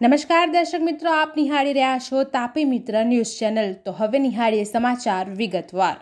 નમસ્કાર દર્શક મિત્રો, આપ નિહાળી રહ્યા છો તાપી મિત્ર ન્યૂઝ ચેનલ। તો હવે નિહાળીએ સમાચાર વિગતવાર।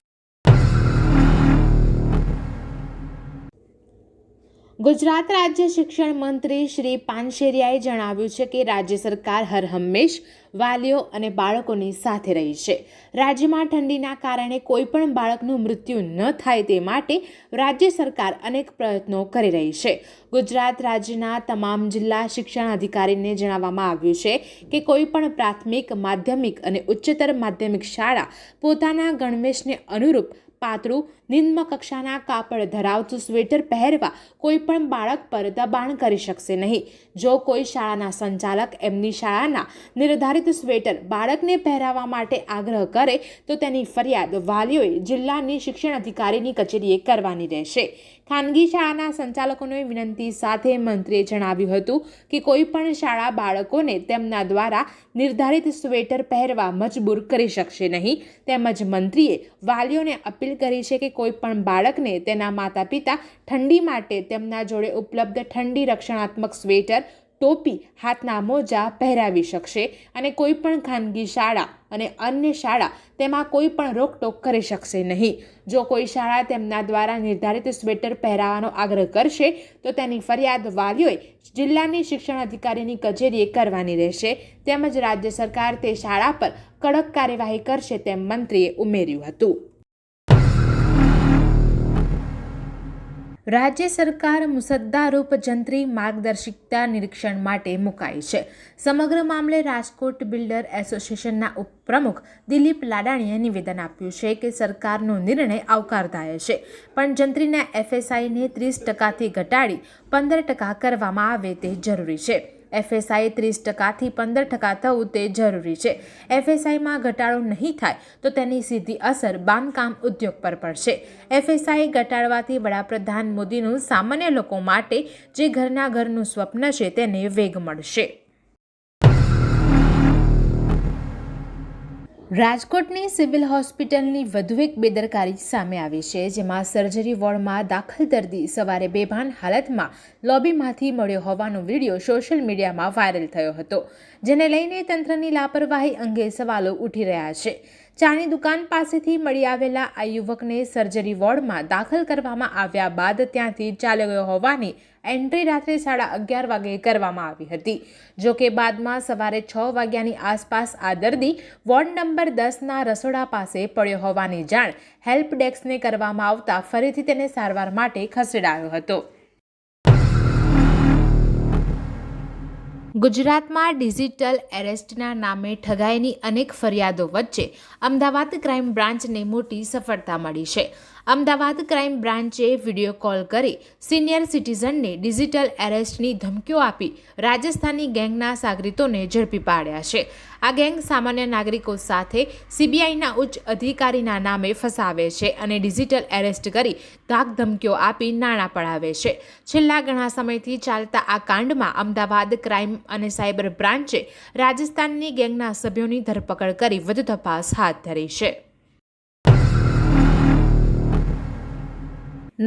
ગુજરાત રાજ્ય શિક્ષણ મંત્રી શ્રી પાનશેરિયાએ જણાવ્યું છે કે રાજ્ય સરકાર હરહંમેશ વાલીઓ અને બાળકોની સાથે રહી છે। રાજ્યમાં ઠંડીના કારણે કોઈ પણ બાળકનું મૃત્યુ ન થાય તે માટે રાજ્ય સરકાર અનેક પ્રયત્નો કરી રહી છે। ગુજરાત રાજ્યના તમામ જિલ્લા શિક્ષણ અધિકારીને જણાવવામાં આવ્યું છે કે કોઈ પણ પ્રાથમિક, માધ્યમિક અને ઉચ્ચતર માધ્યમિક શાળા પોતાના ગણવેશને અનુરૂપ પાતળું નિમ્ન કક્ષાના કાપડ ધરાવતું સ્વેટર પહેરવા કોઈ પણ બાળક પર દબાણ કરી શકશે નહીં। જો કોઈ શાળાના સંચાલક એમની શાળાના નિર્ધારિત સ્વેટર બાળકને પહેરાવવા માટે આગ્રહ કરે તો તેની ફરિયાદ વાલીઓએ જિલ્લાની શિક્ષણ અધિકારીની કચેરીએ કરવાની રહેશે। ખાનગી શાળાના સંચાલકોની વિનંતી સાથે મંત્રીએ જણાવ્યું હતું કે કોઈ પણ શાળા બાળકોને તેમના દ્વારા નિર્ધારિત સ્વેટર પહેરવા મજબૂર કરી શકશે નહીં। તેમજ મંત્રીએ વાલીઓને અપીલ કરી છે કે કોઈ પણ બાળકને તેના માતા પિતા ઠંડી માટે તેમના જોડે ઉપલબ્ધ ઠંડી રક્ષણાત્મક સ્વેટર, ટોપી, હાથના મોજા પહેરાવી શકશે અને કોઈ પણ ખાનગી શાળા અને અન્ય શાળા તેમાં કોઈ પણ રોકટોક કરી શકશે નહીં। જો કોઈ શાળા તેમના દ્વારા નિર્ધારિત સ્વેટર પહેરાવવાનો આગ્રહ કરશે તો તેની ફરિયાદ વાલીઓએ જિલ્લાની શિક્ષણ અધિકારીની કચેરીએ કરવાની રહેશે। તેમજ રાજ્ય સરકાર તે શાળા પર કડક કાર્યવાહી કરશે તેમ મંત્રીએ ઉમેર્યું હતું। રાજ્ય સરકાર મુસદ્દારૂપ જંત્રી માર્ગદર્શિકા નિરીક્ષણ માટે મુકાઈ છે। સમગ્ર મામલે રાજકોટ બિલ્ડર એસોસિએશનના ઉપપ્રમુખ દિલીપ લાડાણીએ નિવેદન આપ્યું છે કે સરકારનો નિર્ણય આવકારદાયક છે, પણ જંત્રીના FSIને 30%થી ઘટાડી 15% કરવામાં આવે તે જરૂરી છે। FSI 30%થી 15% થવું તે જરૂરી છે। FSIમાં ઘટાડો નહીં થાય તો તેની સીધી અસર બાંધકામ ઉદ્યોગ પર પડશે। FSI ઘટાડવાથી વડાપ્રધાન મોદીનું સામાન્ય લોકો માટે જે ઘરનું સ્વપ્ન છે તેને વેગ મળશે। રાજકોટની સિવિલ હોસ્પિટલની વધુ એક બેદરકારી સામે આવી છે, જેમાં સર્જરી વોર્ડમાં દાખલ દર્દી સવારે બેભાન હાલતમાં લોબીમાંથી મળ્યો હોવાનો વિડીયો સોશિયલ મીડિયામાં વાયરલ થયો હતો, જેને લઈને તંત્રની લાપરવાહી અંગે સવાલો ઉઠી રહ્યા છે। ચાની દુકાન પાસેથી મળી આવેલા આ યુવકને સર્જરી વોર્ડમાં દાખલ કરવામાં આવ્યા બાદ ત્યાંથી ચાલ્યો ગયો હોવાની એન્ટ્રી રાત્રે 11:30 વાગે કરવામાં આવી હતી। જો કે બાદમાં સવારે 6 વાગ્યાની આસપાસ આ દર્દી વોર્ડ નંબર 10ના રસોડા પાસે પડ્યો હોવાની જાણ હેલ્પ ડેસ્કને કરવામાં આવતા ફરીથી તેને સારવાર માટે ખસેડાયો હતો। ગુજરાતમાં ડિજિટલ એરેસ્ટના નામે ઠગાઈની અનેક ફરિયાદો વચ્ચે અમદાવાદ ક્રાઇમ બ્રાન્ચને મોટી સફળતા મળી છે। અમદાવાદ ક્રાઇમ બ્રાન્ચે વિડીયો કોલ કરી સિનિયર સિટીઝનને ડિજિટલ એરેસ્ટની ધમકીઓ આપી રાજસ્થાની ગેંગના સાગરીતોને ઝડપી પાડ્યા છે। આ ગેંગ સામાન્ય નાગરિકો સાથે CBIના ઉચ્ચ અધિકારીના નામે ફસાવે છે અને ડિજિટલ એરેસ્ટ કરી ધાક ધમકીઓ આપી નાણાં પડાવે છે। છેલ્લા ઘણા સમયથી ચાલતા આ કાંડમાં અમદાવાદ ક્રાઇમ અને સાયબર બ્રાન્ચે રાજસ્થાનની ગેંગના સભ્યોની ધરપકડ કરી વધુ તપાસ હાથ ધરી છે।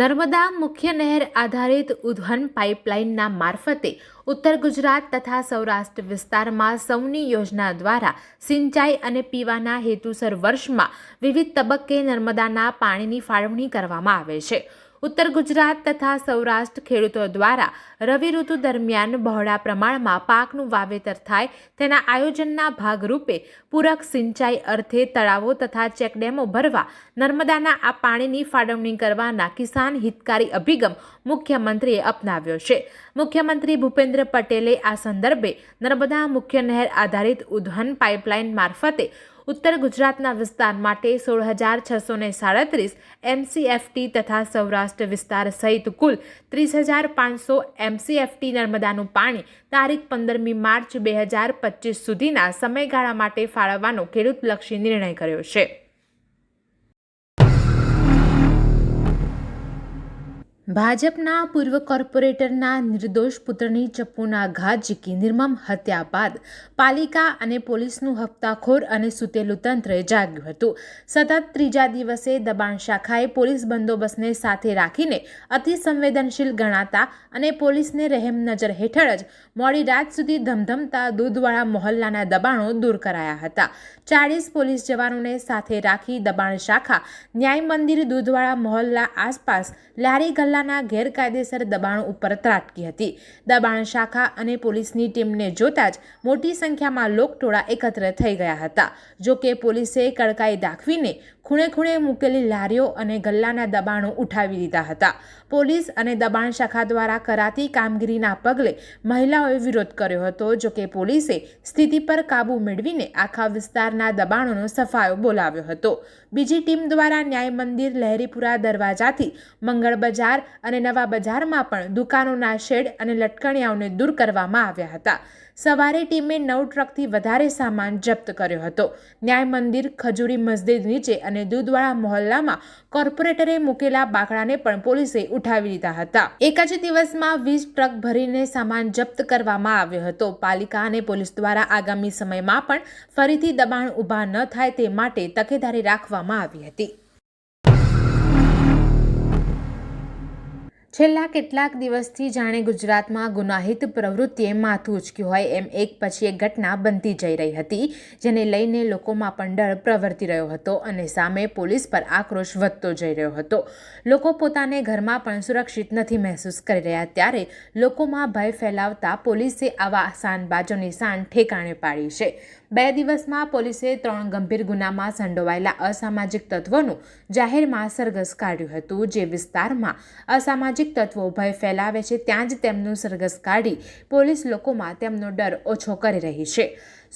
નર્મદા મુખ્ય નહેર આધારિત ઉદ્વહન પાઇપલાઇનના મારફતે ઉત્તર ગુજરાત તથા સૌરાષ્ટ્ર વિસ્તારમાં સૌની યોજના દ્વારા સિંચાઈ અને પીવાના હેતુસર વર્ષમાં વિવિધ તબક્કે નર્મદાના પાણીની ફાળવણી કરવામાં આવે છે। ઉત્તર ગુજરાત તથા સૌરાષ્ટ્ર ખેડૂતો દ્વારા રવિ ઋતુ દરમિયાન બહોળા પ્રમાણમાં પાકનું વાવેતર થાય તેના આયોજનના ભાગરૂપે પૂરક સિંચાઈ અર્થે તળાવો તથા ચેકડેમો ભરવા નર્મદાના આ પાણીની ફાળવણી કરવાના કિસાન હિતકારી અભિગમ મુખ્યમંત્રીએ અપનાવ્યો છે। મુખ્યમંત્રી ભૂપેન્દ્ર પટેલે આ સંદર્ભે નર્મદા મુખ્ય નહેર આધારિત ઉદ્વહન પાઇપલાઇન મારફતે ઉત્તર ગુજરાતના વિસ્તાર માટે 16,637 MCFT તથા સૌરાષ્ટ્ર વિસ્તાર સહિત કુલ 30,500 MCFT નર્મદાનું પાણી તારીખ 15મી માર્ચ 2025 સુધીના સમયગાળા માટે ફાળવવાનો ખેડૂતલક્ષી નિર્ણય કર્યો છે। ભાજપના પૂર્વ કોર્પોરેટરના નિર્દોષ પુત્રની ચપ્પુના ઘા ઝીકી નિર્મમ હત્યા બાદ પાલિકા અને પોલીસનું હપ્તાખોર અને સૂતેલું તંત્ર જાગ્યું હતું. સતત ત્રીજા દિવસે દબાણ શાખાએ પોલીસ બંદોબસ્તને સાથે રાખીને અતિ સંવેદનશીલ ગણાતા અને પોલીસને રહેમ નજર હેઠળ જ મોડી રાત સુધી ધમધમતા દૂધવાળા મોહલ્લાના દબાણો દૂર કરાયા હતા. 40 પોલીસ જવાનોને સાથે રાખી દબાણ શાખા ન્યાય મંદિર દૂધવાળા મોહલ્લા આસપાસ લારી ગલ્લાના ગેરકાયદેસર દબાણો ઉપર ત્રાટકી હતી. દબાણ શાખા અને પોલીસની ટીમને જોતા જ મોટી સંખ્યામાં લોકટોળા એકત્ર થઈ ગયા હતા. જોકે પોલીસે કડકાઈ દાખવીને ખૂણે ખૂણે મૂકેલી લારીઓ અને ગલ્લાના દબાણો ઉઠાવી દીધા હતા. પોલીસ અને દબાણ શાખા દ્વારા કરાતી કામગીરીના પગલે મહિલાઓએ વિરોધ કર્યો હતો. જોકે પોલીસે સ્થિતિ પર કાબૂ મેળવીને આખા વિસ્તારના દબાણોનો સફાયો બોલાવ્યો હતો. બીજી ટીમ દ્વારા ન્યાય મંદિર, લહેરીપુરા દરવાજાથી મંગળ બજાર અને નવા બજારમાં પણ દુકાનોના શેડ અને લટકણિયાઓને દૂર કરવામાં આવ્યા હતા. સવારે ટીમે 9 ટ્રકથી વધારે સામાન જપ્ત કર્યો હતો. ન્યાય મંદિર, ખજૂરી મસ્જિદ નીચે અને દૂધવાળા મોહલ્લામાં કોર્પોરેટરે મૂકેલા બાકડાને પણ પોલીસે ઉઠાવી લીધા હતા. એક જ દિવસમાં 20 ટ્રક ભરીને સામાન જપ્ત કરવામાં આવ્યો હતો. પાલિકા અને પોલીસ દ્વારા આગામી સમયમાં પણ ફરીથી દબાણ ઊભા ન થાય તે માટે તકેદારી રાખવામાં આવી હતી. છેલ્લા કેટલાક દિવસથી જાણે ગુજરાતમાં ગુનાહિત પ્રવૃત્તિએ માથું ઉંચક્યું હોય એમ એક પછી એક ઘટના બનતી જઈ રહી હતી, જેને લઈને લોકોમાં પણ ડર પ્રવર્તી રહ્યો હતો અને સામે પોલીસ પર આક્રોશ વધતો જઈ રહ્યો હતો. લોકો પોતાને ઘરમાં પણ સુરક્ષિત નથી મહેસૂસ કરી રહ્યા, ત્યારે લોકોમાં ભય ફેલાવતા પોલીસે આવા શાનબાજોની શાન ઠેકાણે પાડી છે. 2 દિવસમાં પોલીસે 3 ગંભીર ગુનામાં સંડોવાયેલા અસામાજિક તત્વોનું જાહેરમાં સરઘસ કાઢ્યું હતું. જે વિસ્તારમાં અસામાજિક તત્વો ભય ફેલાવે છે ત્યાં જ તેમનું સરઘસ કાઢી પોલીસ લોકોમાં તેમનો ડર ઓછો કરી રહી છે.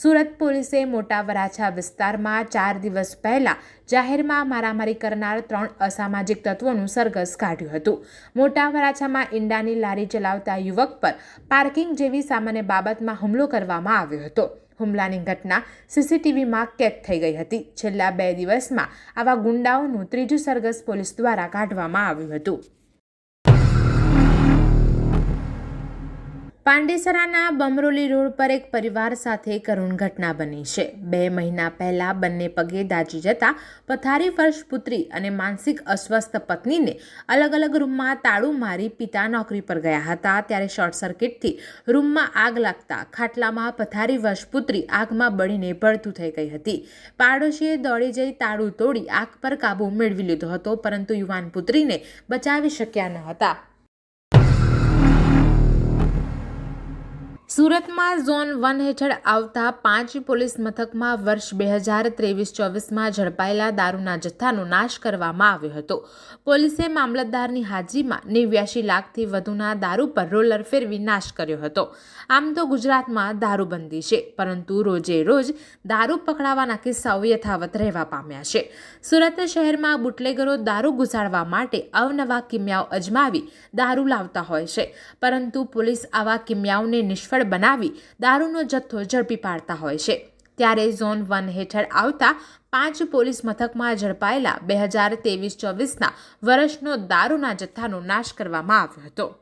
સુરત પોલીસે મોટા વરાછા વિસ્તારમાં 4 દિવસ પહેલા જાહેરમાં મારામારી કરનાર 3 અસામાજિક તત્વોનું સરઘસ કાઢ્યું હતું. મોટા વરાછામાં ઈંડાની લારી ચલાવતા યુવક પર પાર્કિંગ જેવી સામાન્ય બાબતમાં હુમલો કરવામાં આવ્યો હતો. હુમલાની ઘટના સીસીટીવીમાં કેદ થઈ ગઈ હતી. છેલ્લા 2 દિવસમાં આવા ગુંડાઓનું ત્રીજું સરઘસ પોલીસ દ્વારા કાઢવામાં આવ્યું હતું. પાંડેસરાના બમરોલી રોડ પર એક પરિવાર સાથે કરુણ ઘટના બની છે. 2 મહિના પહેલા બંને પગે દાઝી જતા પથારી ફર્શ પુત્રી અને માનસિક અસ્વસ્થ પત્નીને અલગ અલગ રૂમમાં તાળું મારી પિતા નોકરી પર ગયા હતા. ત્યારે શોર્ટ સર્કિટથી રૂમમાં આગ લાગતા ખાટલામાં પથારી વશ પુત્રી આગમાં બળીને ભડથું થઈ ગઈ હતી. પાડોશીએ દોડી જઈ તાળું તોડી આગ પર કાબૂ મેળવી લીધો હતો, પરંતુ યુવાન પુત્રીને બચાવી શક્યા ન હતા. સુરતમાં ઝોન 1 હેઠળ આવતા 5 પોલીસ મથકમાં વર્ષ 2023-24માં ઝડપાયેલા દારૂના જથ્થાનો નાશ કરવામાં આવ્યો હતો. પોલીસે મામલતદારની હાજરીમાં 89 લાખથી વધુના દારૂ પર રોલર ફેરવી નાશ કર્યો હતો. આમ તો ગુજરાતમાં દારૂબંધી છે, પરંતુ રોજે રોજ દારૂ પકડાવાના કિસ્સાઓ યથાવત રહેવા પામ્યા છે. સુરત શહેરમાં બુટલેગરો દારૂ ઘુસાડવા માટે અવનવા કિમિયાઓ અજમાવી દારૂ લાવતા હોય છે, પરંતુ પોલીસ આવા કિમિયાઓને નિષ્ફળ બનાવી દારૂનો જથ્થો ઝડપી પાડતા હોય છે. ત્યારે ઝોન 1 હેઠળ આવતા 5 પોલીસ મથકમાં ઝડપાયેલા 2023-24ના વર્ષનો દારૂના જથ્થાનો નાશ કરવામાં આવ્યો હતો.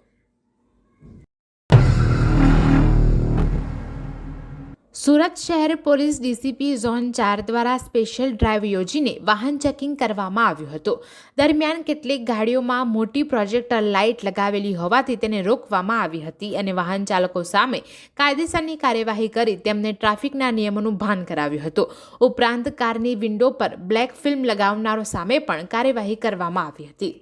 સુરત શહેર પોલીસ ડીસીપી ઝોન 4 દ્વારા સ્પેશિયલ ડ્રાઈવ યોજીને વાહન ચેકિંગ કરવામાં આવ્યું હતું. દરમિયાન કેટલીક ગાડીઓમાં મોટી પ્રોજેક્ટર લાઇટ લગાવેલી હોવાથી તેને રોકવામાં આવી હતી અને વાહન ચાલકો સામે કાયદેસરની કાર્યવાહી કરી તેમને ટ્રાફિકના નિયમોનું ભાન કરાવ્યું હતું. ઉપરાંત કારની વિન્ડો પર બ્લેક ફિલ્મ લગાવનારો સામે પણ કાર્યવાહી કરવામાં આવી હતી.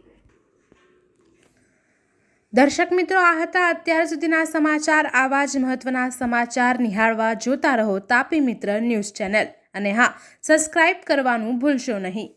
દર્શક મિત્રો, આ હતા અત્યાર સુધીના સમાચાર. આવા જ મહત્વના સમાચાર નિહાળવા જોતા રહો તાપી મિત્ર ન્યૂઝ ચેનલ. અને હા, સબસ્ક્રાઇબ કરવાનું ભૂલશો નહીં.